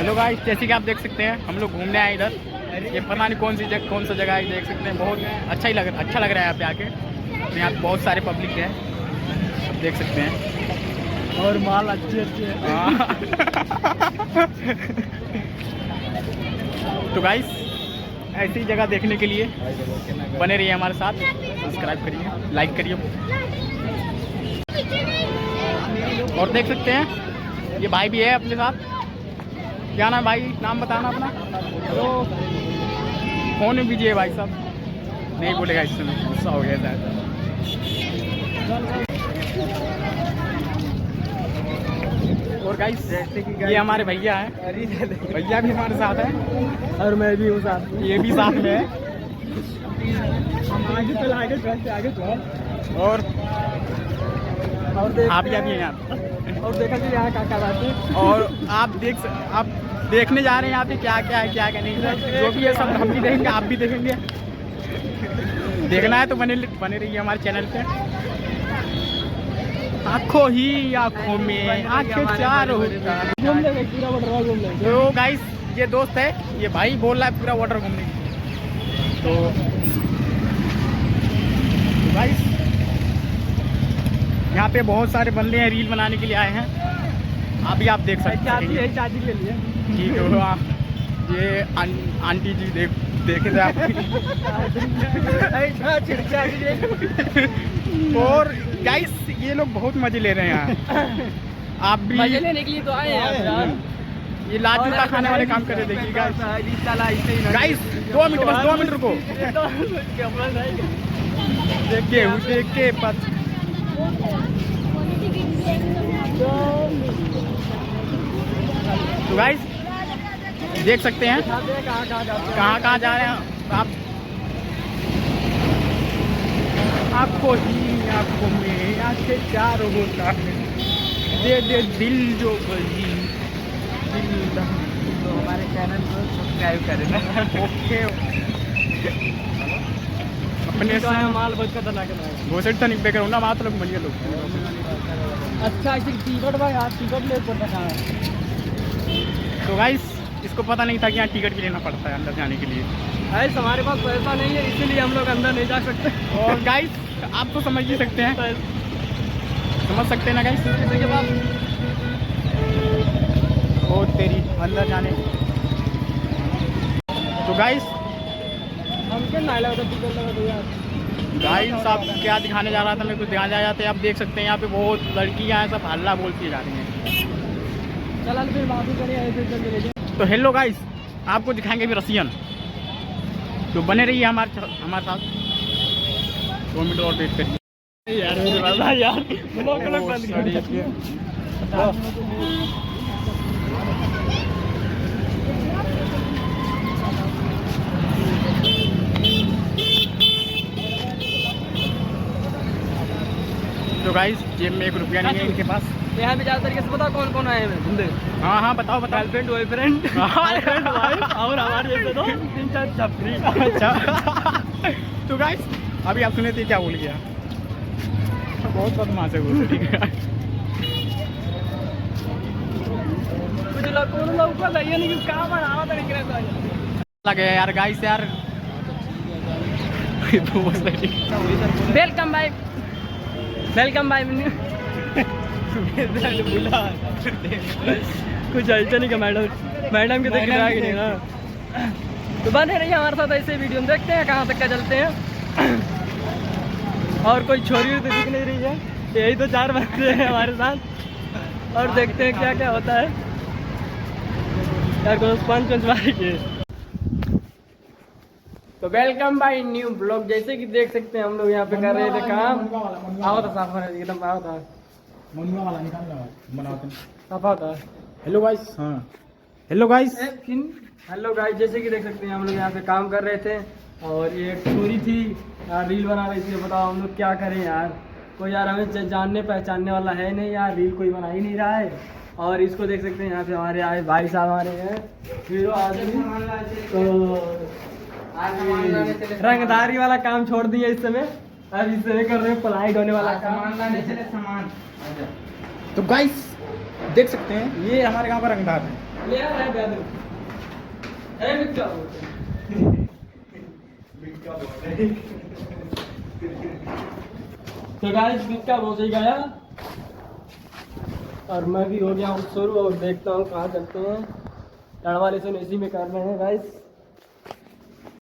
Hello guys, जैसे कि आप देख सकते हैं हम लोग घूमने आए इधर। ये पता नहीं कौन सा जगह है, देख सकते हैं। बहुत अच्छा लग रहा है यहाँ पे आके। यहाँ पे बहुत सारे पब्लिक है, आप देख सकते हैं। और माल अच्छे है। तो गाइस, ऐसी जगह देखने के लिए बने रहिए हमारे साथ। सब्सक्राइब करिए, लाइक करिए। और देख सकते हैं ये भाई भी है अपने साथ। क्या नाम भाई, नाम बताना अपना। हेलो, फोन में बिजी है भाई साहब, नहीं बोलेगा इस समय, गुस्सा हो गया शायद। और गाइस, जैसे कि ये हमारे भैया हैं, भैया भी हमारे साथ हैं और मैं भी हूँ साथ, ये भी साथ में है। आगे चल, आगे चल। और आप देखते क्या भी हैं हैं यहाँ, और देखा कि यहाँ क्या बात है। और आप देखने जा रहे हैं यहाँ पे क्या क्या है, क्या क्या नहीं है। जो भी है सब हम भी देखेंगे, आप भी देखेंगे। देखना है तो बने रहिए हमारे चैनल पे। आँखों ही आँखों में आँखें चारों होता है। घूम लेंगे, पूरा वाटर घूम लेंगे। तो गाइस, ये दोस्त है, ये भाई बोल रहा है पूरा वाटर घूमने की। तो गाइस, यहाँ पे बहुत सारे बंदे हैं, रील बनाने के लिए आए हैं। अभी आप देख सकते हैं, चाची के लिए ठीक है। आप ये आंटी जी देखे थे आप। और गाइस, ये लोग बहुत मजे ले रहे हैं यहाँ। आप भी मजे लेने के लिए तो आए हैं यार। ये लाजूता खाने वाले काम कर रहे, देखिए गाइस। 2 मिनट, बस 2 मिनट रुको। देख के पत। तो गाइस, देख सकते हैं कहाँ जा रहे हैं आप। आपको ही आँखों में आँखें चारों होता है, दे दिल जो बजी दिल। तो हमारे चैनल को सब्सक्राइब करें। ओके, अपने तो है माल बहुत खतरनाक है। घोषित तो नहीं बेकर ना, मतलब बढ़िया लोग। अच्छा, ऐसे टिकट भाई, आप टिकट ले पड़ता है। तो गाइस, इसको पता नहीं था कि यहाँ टिकट भी लेना पड़ता है अंदर जाने के लिए। गाइस, हमारे पास पैसा नहीं है, इसीलिए हम लोग अंदर नहीं जा सकते। और गाइस, आप तो समझ ही सकते हैं, समझ सकते हैं ना गाइस। इसके बाद और तेरी अंदर जाने। तो गाइस, हम क्या नाला होता टिकट लगा दो यार। गाइस, आप क्या दिखाने जा रहा था, मेरे को ध्यान जा जाते हैं। आप देख सकते हैं यहाँ पे बहुत लड़कियाँ हैं, सब हल्ला बोलती जा रही हैं। चल फिर बात करिए, फिर चल ले। तो हेलो गाइस, आपको दिखाएंगे भी रसियन। तो बने रहिए हमारे साथ। 2 मिनट और वेट करिए यार। मेरे बाबा यार, ब्लॉग बंद कर दिया। तो गाइस, जेब में 1 रुपया नहीं है इनके पास। यहाँ पे ज़्यादा तरीके से पता कौन कौन आए हैं बंदे। हाँ, बताओ। गर्लफ्रेंड, बॉयफ्रेंड, गर्लफ्रेंड, वाइफ और हमारे जैसे तो 3-4 छपरी। अच्छा। तो गाइस, अभी आप सुने थे क्या बोल गया, बहुत बदमाश है वो। ठीक है, कुछ लोग कौन लोग को लगे नहीं कि काम बनावा तो निकले तो लगे यार गाइस यार। वेलकम बाय कुछ ऐसा नहीं का मैडम के देख रहा है नहीं ना। तो बने रहिए हमारे साथ ऐसे वीडियो में, देखते हैं कहाँ तक का चलते हैं। और कोई छोरी तो दिख नहीं रही है, यही तो 4 बच्चे हैं हमारे साथ। और देखते हैं क्या क्या होता है यार। को पंच मारेंगे। तो वेलकम बाय न्यू ब्लॉग। जैसे कि देख सकते हैं हम लोग यहाँ पे कर रहे थे काम। आओ तो साफ एकदम, आओ था साफ था। Hello guys. हाँ, हेलो गाइस। हेलो गाइस, जैसे कि देख सकते हैं हम लोग यहाँ पे काम कर रहे थे। और ये एक छोरी थी यार, रील बना रही थी। बताओ हम लोग क्या करें यार, कोई यार हमें जानने पहचानने वाला है नहीं यार, रील कोई बना ही नहीं रहा है। और इसको देख सकते हैं यहाँ पे हमारे आए भाई साहब हमारे हैं, हीरो आदमी। तो रंगदारी वाला काम छोड़ दिया इस समय, अब इस समय कर रहे हैं पढ़ाई होने वाला काम। तो गाइस, देख सकते हैं ये हमारे गांव का रंगदार है। ले आ रहा है ब्यादर है बिक्का तो गाइस बिक्का पहुंच ही गया और मैं भी हो गया हूँ शुरू और देखता हूँ कहाँ चलते हैं। लड़वाले से इसी में कर रहे हैं गाइस।